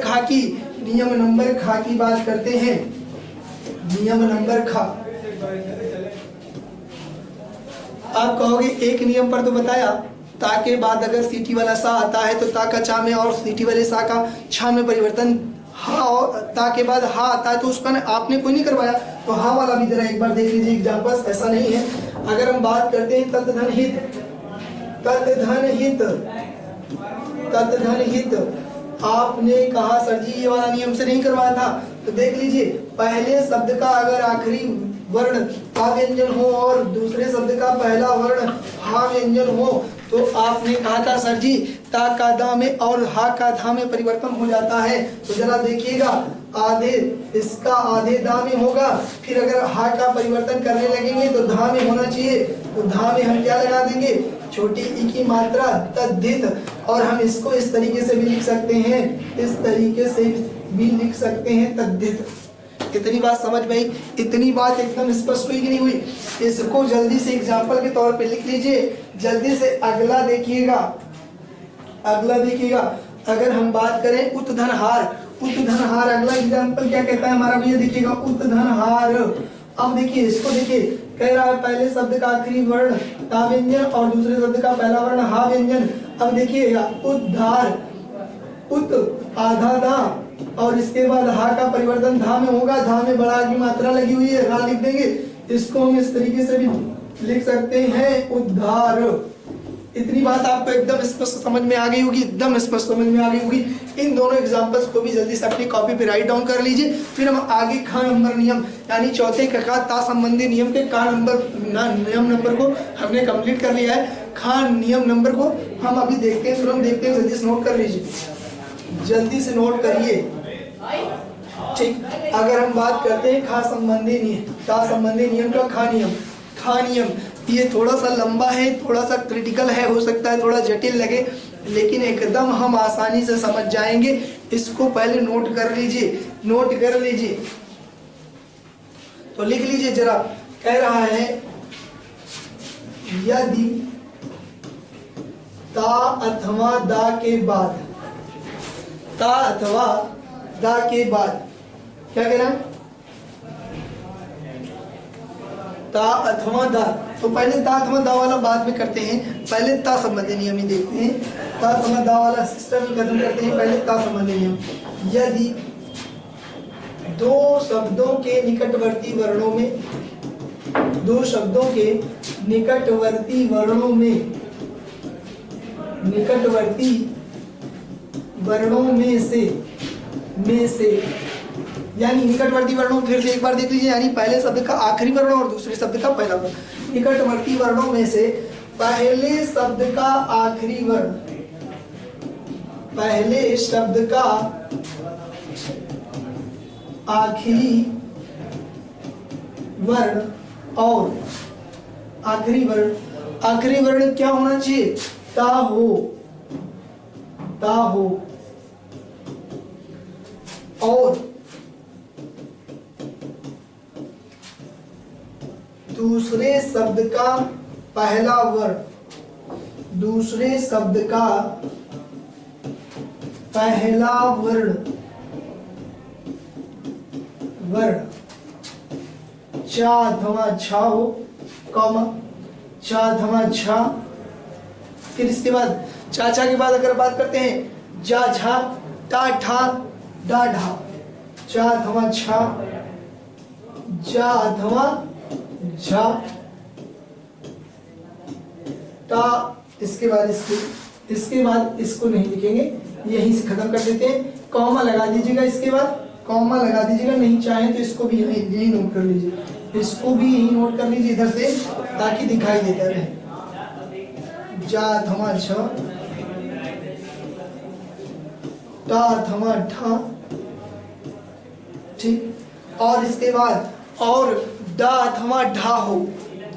खा की बात करते हैं। नियम नंबर खा, आप कहोगे एक नियम पर तो बताया, ता के बाद अगर सीटी वाला सा आता है तो ता का चा में और सीटी वाले सा का छा में परिवर्तन। हा, और ता के बाद हा आता है तो उसका आपने कोई नहीं करवाया, तो हा वाला भी जरा एक बार देख लीजिए एग्जाम्पल्स, ऐसा नहीं है। अगर हम बात करते हैं ततधन हित, आपने कहा सर जी ये वाला नियम से नहीं करवाया था, तो देख लीजिए पहले शब्द का अगर आखिरी वर्ण ता व्यंजन हो और दूसरे शब्द का पहला वर्ण हा व्यंजन हो, तो आपने कहा था सर जी ता का दा में और हा का धा में परिवर्तन हो जाता है। तो जरा देखिएगा, इसका आधे दा में होगा, फिर अगर हा का परिवर्तन करने लगेंगे तो धा में होना चाहिए, तो धा में हम क्या लगा देंगे, छोटी ई की मात्रा तद्धित। और हम इसको इस तरीके से भी लिख सकते हैं, तद्धित। इतनी बात समझ में आई? इतनी बात एकदम स्पष्ट हुई कि नहीं हुई? इसको जल्दी से एग्जाम्पल के तौर पे लिख लीजिए। जल्दी से अगला देखिएगा। अगर हम बात करें उत्धन उतधनहार। अगला एग्जाम्पल क्या कहता है हमारा भैया, देखिएगा उतधनहार। अब देखिए इसको, देखिए कह रहा है पहले शब्द का आखिरी वर्ण ता व्यंजन और दूसरे शब्द का पहला वर्ण हा व्यंजन। अब देखिएगा उद्धार, उत आधा धा और इसके बाद हा का परिवर्तन धा में होगा, धा में बड़ा की मात्रा लगी हुई है, रा लिख देंगे। इसको हम इस तरीके से भी लिख सकते हैं उद्धार। इतनी बात आपको एकदम स्पष्ट समझ में आ गई होगी, एकदम स्पष्ट समझ में आ गई होगी। इन दोनों एग्जांपल्स को भी जल्दी से अपनी कॉपी पे राइट डाउन कर लीजिए। फिर हम आगे खा नंबर नियम यानी चौथे कका ता संबंधी नियम के का नंबर नियम नंबर को हमने कंप्लीट कर लिया है। खा नियम नंबर को हम अभी देखते हैं, तुरंत देखते हैं, जल्दी से नोट कर लीजिए, जल्दी से नोट करिए। ठीक, अगर हम बात करते हैं खा संबंधी नियम, ता संबंधी नियम का खा नियम। खा नियम ये थोड़ा सा लंबा है, थोड़ा सा क्रिटिकल है, हो सकता है थोड़ा जटिल लगे, लेकिन एकदम हम आसानी से समझ जाएंगे। इसको पहले नोट कर लीजिए, नोट कर लीजिए, तो लिख लीजिए जरा। कह रहा है यदि ता अथवा दा के बाद, ता अथवा दा के बाद क्या कह रहा है, ता अथवा दा। तो पहले ता अथवा दा वाला बाद में करते हैं, पहले ता संबंधी नियम ही देखते हैं। ता अथवा दा वाला सिस्टम ही खत्म करते हैं, पहले ता संबंधी नियम। यदि दो शब्दों के निकटवर्ती वर्णों में, दो शब्दों के निकटवर्ती वर्णों में, निकटवर्ती वर्णों में से यानी निकटवर्ती वर्णों, फिर से एक बार देख लीजिए, यानी पहले शब्द का आखिरी वर्ण और दूसरे शब्द का पहला वर्ण। निकटवर्ती वर्णों में से पहले शब्द का आखिरी वर्ण, पहले शब्द का आखिरी वर्ण और आखिरी वर्ण क्या होना चाहिए, ता हो, ता हो। और दूसरे शब्द का पहला वर्ण, दूसरे शब्द का पहला वर्ण चा अथवा झा हो, कॉमा चा अथवा झा। फिर इसके बाद चाचा के बाद अगर बात करते हैं जा झा टा ठा डा ढा, चा अथवा झा, जा अथवा झा टा। इसके बाद इसको नहीं लिखेंगे, यहीं से खत्म कर देते हैं। कॉमा लगा दीजिएगा, इसके बाद कॉमा लगा दीजिएगा, नहीं चाहें तो इसको भी यही नोट कर लीजिए, इसको भी यही नोट कर लीजिए इधर से, ताकि दिखाई देता रहे। जा अथवा झा, टा अथवा ढा, ठीक। और इसके बाद और डा अथवा ढा हो,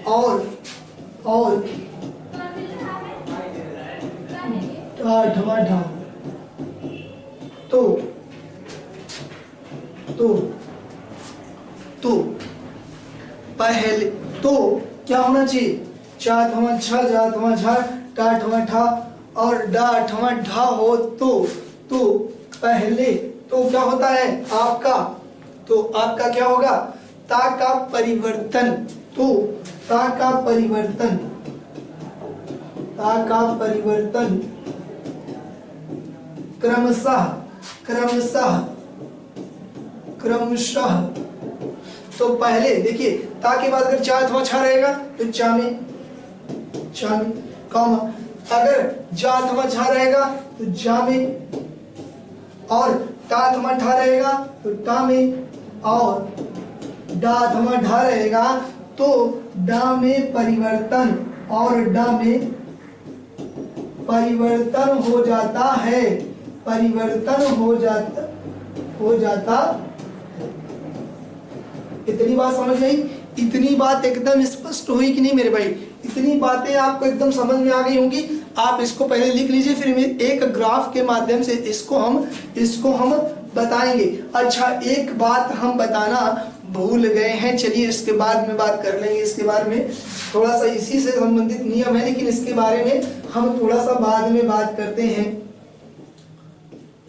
और डा अथवा ढा, तो पहले तो क्या होना चाहिए, चा अथवा झा, जा अथवा झा, टा अथवा ठा और डा अथवा ढा हो। तो पहले तो क्या होता है आपका, तो आपका क्या होगा, ता का परिवर्तन, तो ता का परिवर्तन, ता का परिवर्तन क्रमशः। तो पहले देखिए ता के बाद अगर चा अथवा छा रहेगा तो चा में कॉमा, अगर जा अथवा झा रहेगा तो जा में, और टा अथवा ठा रहेगा तो टा में, और डा अथवा ढा रहेगा तो डा में परिवर्तन, और डा में परिवर्तन हो जाता है, परिवर्तन हो जाता। इतनी बात समझ आई, इतनी बात एकदम स्पष्ट हुई कि नहीं मेरे भाई, इतनी बातें आपको एकदम समझ में आ गई होंगी। आप इसको पहले लिख लीजिए, फिर एक ग्राफ के माध्यम से इसको हम बताएंगे। अच्छा, एक बात हम बताना भूल गए हैं, चलिए इसके बाद में बात कर लेंगे इसके बारे में, थोड़ा सा इसी से संबंधित नियम है, लेकिन इसके बारे में हम थोड़ा सा बाद में बात करते हैं।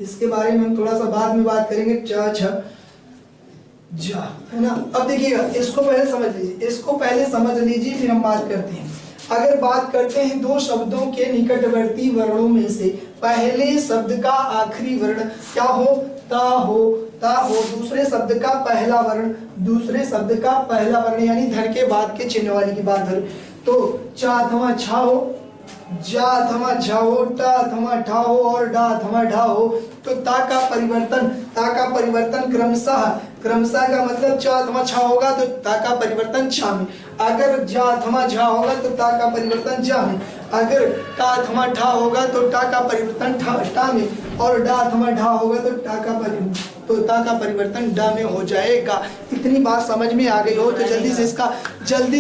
इसके बारे में हम थोड़ा सा बाद में बात करेंगे। चा छ जा, है ना। अब देखिएगा, इसको पहले समझ लीजिए, इसको पहले समझ लीजिए, फिर हम बात करते हैं। अगर बात करते हैं दो शब्दों के निकटवर्ती वर्णों में से पहले शब्द का आखिरी वर्ण क्या हो, ता हो, ता हो। दूसरे शब्द का पहला वर्ण, दूसरे शब्द का पहला वर्ण यानी धन के बाद के चिन्ह वाली की बात करें तो चा थमा छा हो, जा थमा झा हो, टा थमा ठा हो और डा थमा ढा हो। तो ता का परिवर्तन क्रमशः का मतलब चा थमा छा होगा तो ता का परिवर्तन छा में। अगर जा थमा झा होगा तो ता का परिवर्तन जा में। अगर टा थमा ठा होगा तो टा का परिवर्तन टा में। और डा थमा ढा होगा तो ता का परिवर्तन डा में हो जाएगा। इतनी बात समझ में आ गई हो तो जल्दी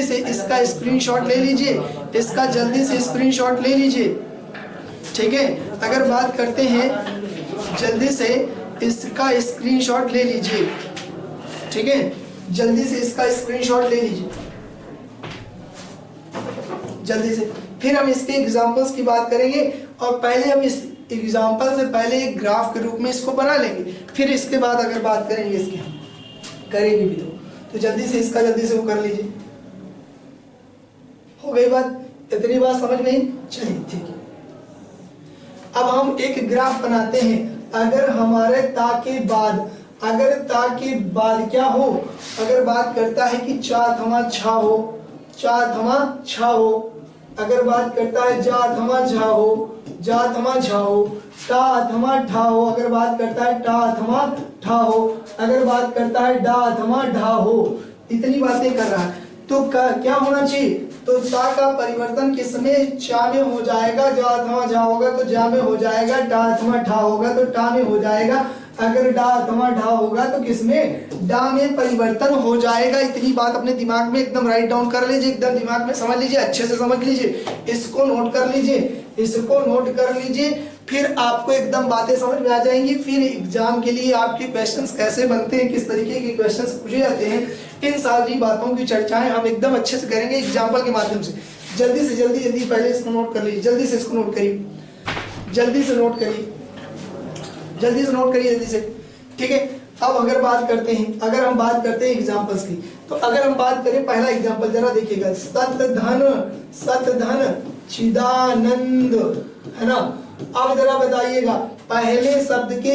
से इसका स्क्रीनशॉट ले लीजिए, इसका जल्दी से स्क्रीनशॉट ले लीजिए, ठीक है। अगर बात करते हैं, जल्दी से इसका स्क्रीनशॉट ले लीजिए, ठीक है। जल्दी से इसका स्क्रीनशॉट ले लीजिए, जल्दी से। फिर हम इसके एग्जांपल्स की बात करेंगे और पहले हम इस एग्जांपल से पहले एक ग्राफ के रूप में इसको बना लेंगे, फिर इसके बाद अगर बात करेंगे इसकी करेंगे भी तो जल्दी से इसका वो कर लीजिए। हो गई बात, इतनी बात समझ में? चलिए ठीक है। अब हम एक ग्राफ बनाते हैं। अगर हमारे ता के बाद क्या हो, अगर बात करता है कि चा थमा छा हो, चा थमा छा हो। अगर बात करता है जा थमा झा हो, जा थमा झा हो। टा थमा ठा हो, अगर बात करता है टा थमा ठा हो। अगर बात करता है डा थमा ढा हो। इतनी बातें कर रहा है तो क्या होना चाहिए, तो ता का परिवर्तन किसमें, चा में हो जाएगा। जा थमा झा होगा तो जा में हो जाएगा। टा थमा ठा होगा तो टा में हो जाएगा। अगर डा थमा ढा होगा तो किसमें, डा में परिवर्तन हो जाएगा। इतनी बात अपने दिमाग में एकदम राइट डाउन कर लीजिए, एकदम दिमाग में समझ लीजिए, अच्छे से समझ लीजिए, इसको नोट कर लीजिए, इसको नोट कर लीजिए। फिर आपको एकदम बातें समझ में आ जाएंगी। फिर एग्जाम के लिए आपके क्वेश्चंस कैसे बनते हैं, किस तरीके के क्वेश्चंस पूछे जाते हैं, इन सारी बातों की चर्चाएं हम एकदम अच्छे से करेंगे एग्जाम्पल के माध्यम से। जल्दी पहले इसको नोट कर लीजिए, जल्दी से इसको नोट करिए, जल्दी से नोट करिए, जल्दी से, ठीक है। अब अगर बात करते हैं, अगर हम बात करते हैं एग्जाम्पल्स की, तो अगर हम बात करें पहला एग्जाम्पल जरा देखिएगा, सत धन चिदानंद, है ना। अब जरा बताइएगा, पहले शब्द के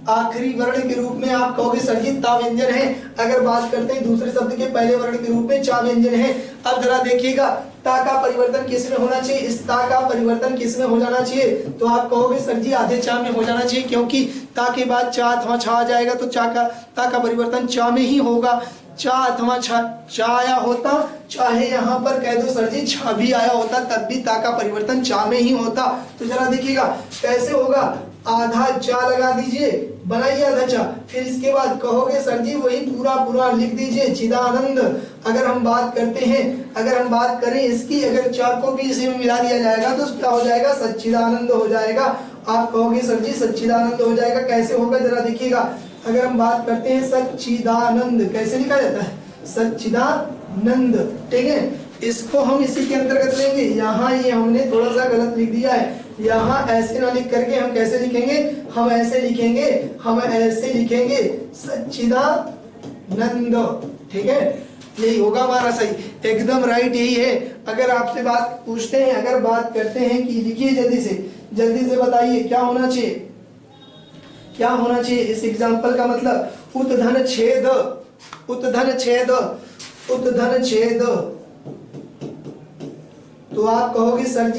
आखिरी वर्ण के रूप में आप कहोगे सर जी ता व्यंजन है। अगर बात करते हैं दूसरे शब्द के पहले वर्ण के रूप में चा व्यंजन है। अब जरा देखिएगा, ता का परिवर्तन किस में होना चाहिए, इस ता का परिवर्तन किस में हो जाना चाहिए, तो आप कहोगे सर जी आधे चा में हो जाना चाहिए, क्योंकि ता के बाद चा अथवा छा आ जाएगा तो ता का परिवर्तन चा में ही होगा। चा अथवा छा आया होता, चाहे यहाँ पर कह दो सर जी छा भी आया होता, तब भी ता का परिवर्तन चा में ही होता। तो जरा देखिएगा कैसे होगा, आधा चा लगा दीजिए, बनाइए आधा चा, फिर इसके बाद कहोगे सर जी वही पूरा लिख दीजिए चिदानंद। अगर हम बात करते हैं, अगर हम बात करें इसकी, अगर चा को भी इसी में मिला दिया जाएगा तो क्या हो जाएगा, सच्चिदानंद हो जाएगा। आप कहोगे सर जी सच्चिदानंद हो जाएगा, कैसे होगा जरा देखिएगा। अगर हम बात करते हैं सच्चिदानंद, कैसे लिखा जाता है, सच्चिदानंद, ठीक है। इसको हम इसी के अंतर्गत लेंगे। यहाँ ये हमने थोड़ा सा गलत लिख दिया है, यहाँ ऐसे ना लिख करके हम कैसे लिखेंगे, हम ऐसे लिखेंगे सच्चिदानंद, ठीक है। यही होगा हमारा सही, एकदम राइट यही है। अगर आपसे बात पूछते हैं, अगर बात करते हैं कि लिखिए जल्दी से बताइए क्या होना चाहिए इस एग्जाम्पल का मतलब, उत्धन छेद। तो आप कहोगे सर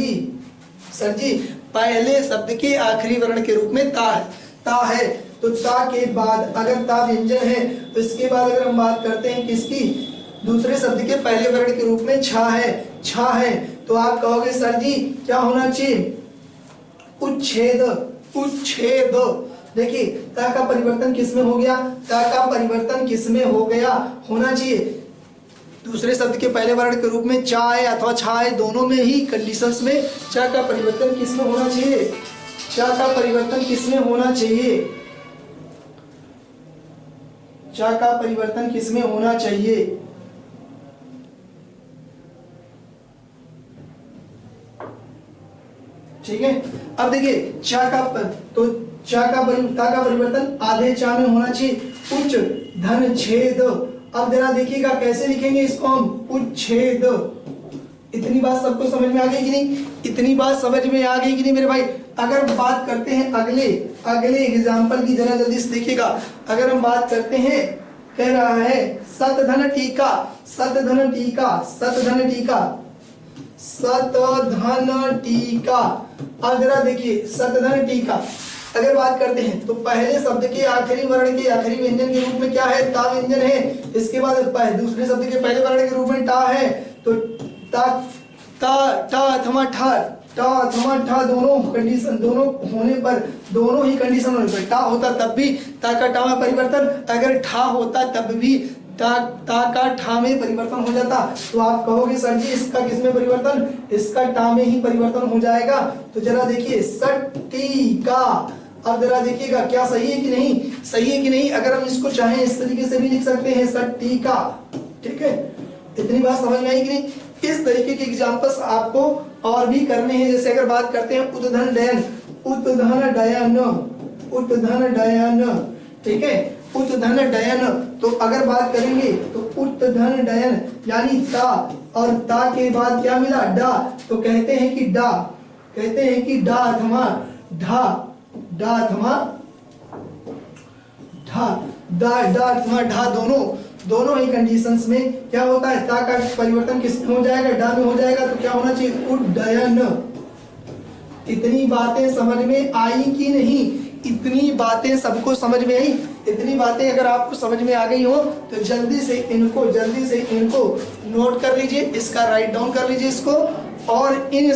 जी पहले शब्द के आखिरी वर्ण के रूप में ता है, तो ता के बाद अगर ता व्यंजन है तो इसके बाद अगर हम बात करते हैं किसकी, दूसरे शब्द के पहले वर्ण के रूप में छा है, तो आप कहोगे सर जी क्या होना चाहिए, उच्छेद। देखिए ता का परिवर्तन किसमें हो गया, होना चाहिए दूसरे शब्द के पहले वर्ण के रूप में चा है अथवा छा है, दोनों में ही कंडीशंस में चा का परिवर्तन किसमें होना चाहिए, चा का परिवर्तन किसमें होना चाहिए, ठीक है। अब देखिए चा चा का परिवर्तन आधे चा में होना चाहिए। उच्च धन छेद, अब जरा देखिएगा कैसे लिखेंगे इसको हम, उच्छेद। इतनी बात सबको समझ में आ गई कि नहीं? इतनी बात समझ में आ गई कि नहीं मेरे भाई? अगर बात करते हैं अगले एग्जाम्पल की, जरा जल्दी से देखिएगा। अगर हम बात करते हैं, कह रहा है सतधन टीका, सतधन टीका, सतधन टीका, सतधन टीका। अब जरा देखिए सतधन टीका अगर बात करते हैं तो पहले शब्द के आखिरी वर्ण के आखिरी व्यंजन के रूप में क्या है? ता व्यंजन है। इसके बाद दूसरे शब्द के पहले वर्ण के रूप में टा है, तो ता ता टा अथवा ठा, टा अथवा ठा दोनों कंडीशन, दोनों होने पर, दोनों ही कंडीशन होने पर, टा होता तब भी ता का टा में परिवर्तन, अगर ठा होता तब भी ता का ठा में परिवर्तन हो जाता। तो आप कहोगे सर जी इसका किसमें परिवर्तन? इसका टा में ही परिवर्तन हो जाएगा। तो जरा देखिए सटीका, अब जरा देखिएगा क्या सही है कि नहीं, सही है कि नहीं? अगर हम इसको चाहें इस तरीके से भी लिख सकते हैं सटीका, ठीक है? इतनी बात समझ में आई कि नहीं? इस तरीके के एग्जांपल्स आपको और भी करने हैं। जैसे अगर बात करते हैं उद्धन डयन, उद्धन डयन, उद्धन डयन, ठीक है? उद्धन डयन, तो अगर बात करेंगे तो उद्धन डयन यानी ता, और ता के बाद क्या मिला? डा, तो कहते हैं कि डा, कहते हैं कि डा अथवा ढा, डा अथवा ढा, डा अथवा ढा दोनों ही कंडीशंस में क्या होता है? ता का परिवर्तन किस में हो जाएगा? डा में हो जाएगा। तो क्या होना चाहिए? उड्डयन। इतनी बातें समझ में आई कि नहीं? इतनी बातें सबको समझ में आई? इतनी बातें अगर आपको समझ में आ गई हो तो जल्दी से इनको नोट कर लीजिए, इसका राइट डाउन कर लीजिए इसको, और इन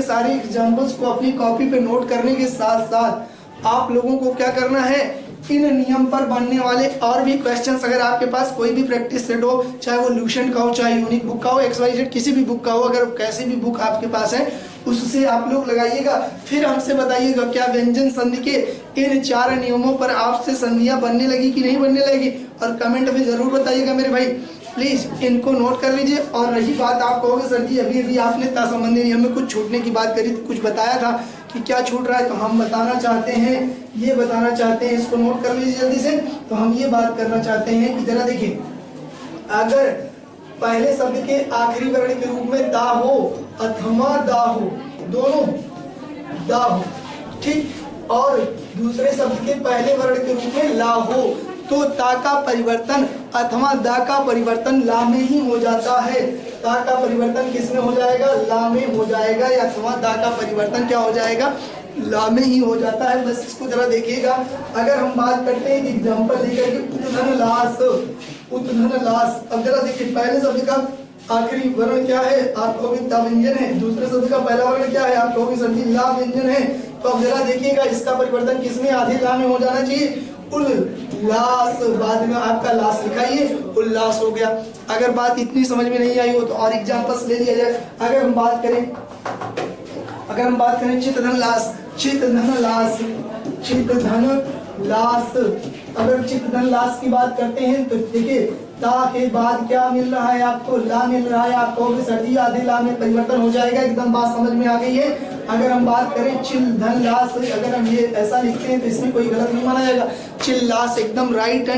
सारे एग्जाम्पल्स को अपनी कॉपी पे नोट करने के साथ साथ आप लोगों को क्या करना है? इन नियम पर बनने वाले और भी क्वेश्चंस, अगर आपके पास कोई भी प्रैक्टिस सेट हो, चाहे वो ल्यूसेंट का हो, चाहे यूनिक बुक का हो, XYZ किसी भी बुक का हो, अगर कैसी भी बुक आपके पास है उससे आप लोग लगाइएगा। फिर हमसे बताइएगा क्या व्यंजन संधि के इन 4 नियमों पर आपसे संधियां बनने लगी कि नहीं बनने लगी, और कमेंट में जरूर बताइएगा मेरे भाई। प्लीज इनको नोट कर लीजिए। और रही बात, आप कहोगे सर जी अभी आपने ता संबंधी नियम में कुछ छूटने की बात करी, कुछ बताया था कि क्या छूट रहा है, तो हम बताना चाहते हैं, ये बताना चाहते हैं, इसको नोट कर लीजिए जल्दी से। तो हम ये बात करना चाहते हैं कि जरा देखिए, अगर पहले शब्द के आखिरी वर्ण के रूप में दा हो अथवा दा हो, दोनों दा हो, ठीक, और दूसरे शब्द के पहले वर्ण के रूप में ला हो, तो ता का परिवर्तन अथवा दा का परिवर्तन ला में ही हो जाता है। ता का परिवर्तन किस में हो जाएगा? ला में हो जाएगा, या अथवा दा का परिवर्तन क्या हो जाएगा? ला में ही हो जाता है। बस इसको जरा देखिएगा। अगर हम बात करते हैं एग्जाम्पल लेकर के, उद्धन लास, उद्धन लास। अब जरा देखिए पहले शब्द का आखिरी वर्ण क्या है? आप कहोगे ता व्यंजन है। दूसरे शब्द का पहला वर्ण क्या है? आप कहोगे सर जी ला व्यंजन है। तो अब जरा देखिएगा इसका परिवर्तन किसमें? आधे ला में हो जाना चाहिए। उल्लास, बाद में आपका लास लिखाइए, उल्लास हो गया। अगर बात इतनी समझ में नहीं आई हो तो और एग्जांपल्स ले लिया जाए। अगर हम बात करें चित्तधन लास, चित्तधन लास, चित्तधन लास। अगर चित्तधन लास की बात करते हैं तो देखिए ता के बाद क्या मिल रहा है आपको? ला मिल रहा है। आपको सर जी आधे ला में परिवर्तन हो जाएगा। एकदम बात समझ में आ गई है। अगर हम बात करें चिल्धन लास, अगर हम ये ऐसा लिखते हैं तो इसमें कोई गलत नहीं माना जाएगा। चिल्लास एकदम राइट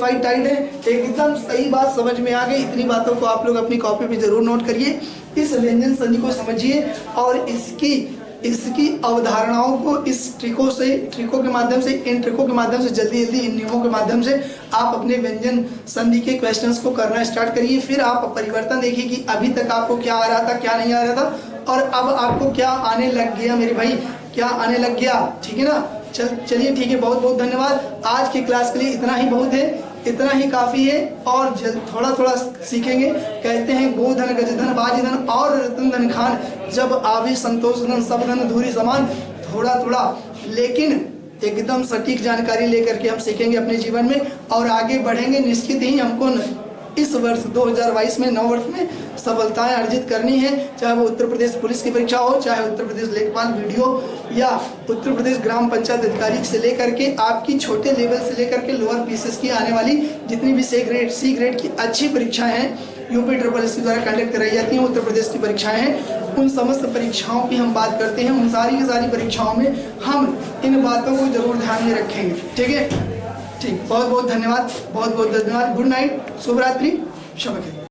फाइट टाइट है, एकदम सही बात समझ में आ गई। इतनी बातों को आप लोग अपनी कॉपी पे जरूर नोट करिए। इस व्यंजन संधि को समझिए और इसकी अवधारणाओं को इस ट्रिकों के माध्यम से, इन ट्रिकों के माध्यम से जल्दी इन नियमों के माध्यम से आप अपने व्यंजन संधि के क्वेश्चंस को करना स्टार्ट करिए। फिर आप परिवर्तन देखिए कि अभी तक आपको क्या आ रहा था, क्या नहीं आ रहा था, और अब आपको क्या आने लग गया मेरे भाई, क्या आने लग गया। ठीक है ना? चलिए ठीक है, बहुत बहुत धन्यवाद। आज की क्लास के लिए इतना ही बहुत है, इतना ही काफी है। और थोड़ा सीखेंगे। कहते हैं गोधन गजधन बाजीधन और रतन धन खान, जब आवे संतोष धन सब धन धूरी समान। थोड़ा लेकिन एकदम सटीक जानकारी लेकर के हम सीखेंगे अपने जीवन में और आगे बढ़ेंगे। निश्चित ही हमको इस वर्ष 2022 में, 9 वर्ष में सफलताएं अर्जित करनी है। चाहे वो उत्तर प्रदेश पुलिस की परीक्षा हो, चाहे उत्तर प्रदेश लेखपाल वीडियो, या उत्तर प्रदेश ग्राम पंचायत अधिकारी से लेकर के आपकी छोटे लेवल से लेकर के लोअर पीसेस की आने वाली जितनी भी सी ग्रेड की अच्छी परीक्षाएं हैं, यूपी ट्रिपल एससी द्वारा कंडक्ट कराई जाती हैं, उत्तर प्रदेश की परीक्षाएं हैं, उन समस्त परीक्षाओं की हम बात करते हैं। उन सारी की सारी परीक्षाओं में हम इन बातों को जरूर ध्यान में रखेंगे। ठीक है, ठीक, बहुत बहुत धन्यवाद, बहुत बहुत धन्यवाद। गुड नाइट, शुभ रात्रि, शुभ